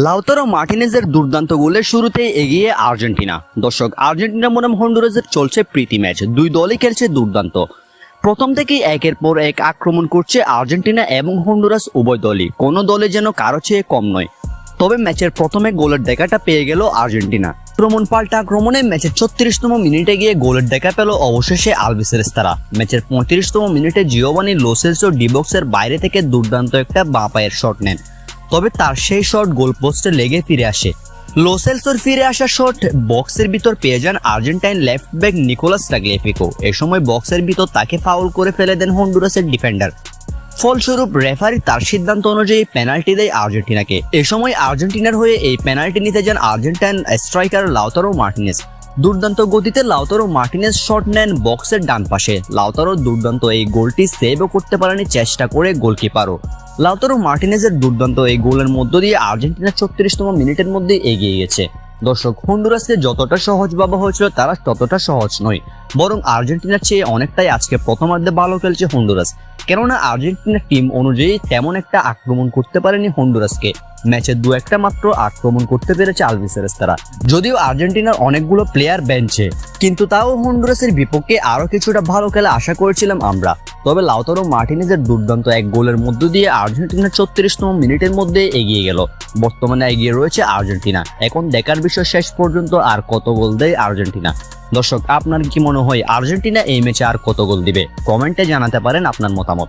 Lautaro মার্টিনেজের দুর্দান্ত গোলের শুরুতেই এগিয়ে আর্জেন্টিনা। দর্শক, আর্জেন্টিনা বনাম হন্ডুরাসের চলছে প্রীতি ম্যাচ। দুই দলই খেলছে দুর্দান্ত। প্রথম থেকেই একের পর এক আক্রমণ করছে আর্জেন্টিনা এবং হন্ডুরাস উভয় দলই। কোনো দলে যেন কারো চেয়ে কম নয়। তবে ম্যাচের প্রথমে গোলের দেখাটা পেয়ে গেল আর্জেন্টিনা। আক্রমণ পাল্টা আক্রমণে ম্যাচের 36তম মিনিটে গিয়ে গোলের দেখা পেল অবশেষে আলবিসেরেস্তারা। ম্যাচের 35তম মিনিটে জিওভানি লো সেলসো ডি বক্সের বাইরে থেকে দুর্দান্ত একটা বাঁ পায়ের শট নেন। তবে তার সেই শট গোল পোস্টে লেগে ফিরে আসে। লো সেলসোর ফিরে আসা শট বক্সের ভিতর পেয়ে যান Argentine left back Nicolas Tagliafico. এ সময় বক্সের ভিতর তাকে ফাউল করে ফেলে দেন হন্ডুরাসের ডিফেন্ডার। ফলস্বরূপ রেফারি তার সিদ্ধান্ত অনুযায়ী পেনাল্টি দেয় আর্জেন্টিনাকে। এ সময় আর্জেন্টিনার হয়ে এই পেনাল্টি নিতে যান আর্জেন্টাইন স্ট্রাইকার লাউতারো মার্টিনেজ। দুর্দান্ত গতিতে লাউতারো মার্টিনেজ শট নেন বক্সের ডান পাশে। লাউতারো দুর্দান্ত এই গোলটি সেভও করতে পারেনি চেষ্টা করে গোলকিপারও। লাউতারো মার্টিনেজের দুর্দান্ত এই গোলের মধ্য দিয়ে আর্জেন্টিনা 36তম মিনিটের মধ্যে এগিয়ে গেছে। দর্শক, হন্ডুরাসকে যতটা সহজ ভাবা হয়েছিল তারা ততটা সহজ নয়, বরং আর্জেন্টিনার চেয়ে অনেকটাই আজকে প্রথমার্ধে ভালো খেলছে হন্ডুরাস। কেননা আর্জেন্টিনার টিম অনুযায়ী তেমন একটা আক্রমণ করতে পারেনি হন্ডুরাসকে। ম্যাচে দু একটা মাত্র আক্রমণ করতে পেরেছে আলবিসেরেস্তারা। যদিও আর্জেন্টিনার অনেকগুলো প্লেয়ার বেঞ্চে, কিন্তু তাও হন্ডুরাসের বিপক্ষে আরো কিছুটা ভালো খেলা আশা করেছিলাম আমরা। তবে লাউতারো মার্টিনেজের দুর্দান্ত এক গোলের মধ্য দিয়ে আর্জেন্টিনা 36তম মিনিটের মধ্যে এগিয়ে গেল। বর্তমানে এগিয়ে রয়েছে আর্জেন্টিনা। এখন দেখার বিষয় শেষ পর্যন্ত আর কত গোল দেয় আর্জেন্টিনা। দর্শক, আপনার কি মনে হয় আর্জেন্টিনা এই ম্যাচে আর কত গোল দিবে? কমেন্টে জানাতে পারেন আপনার মতামত।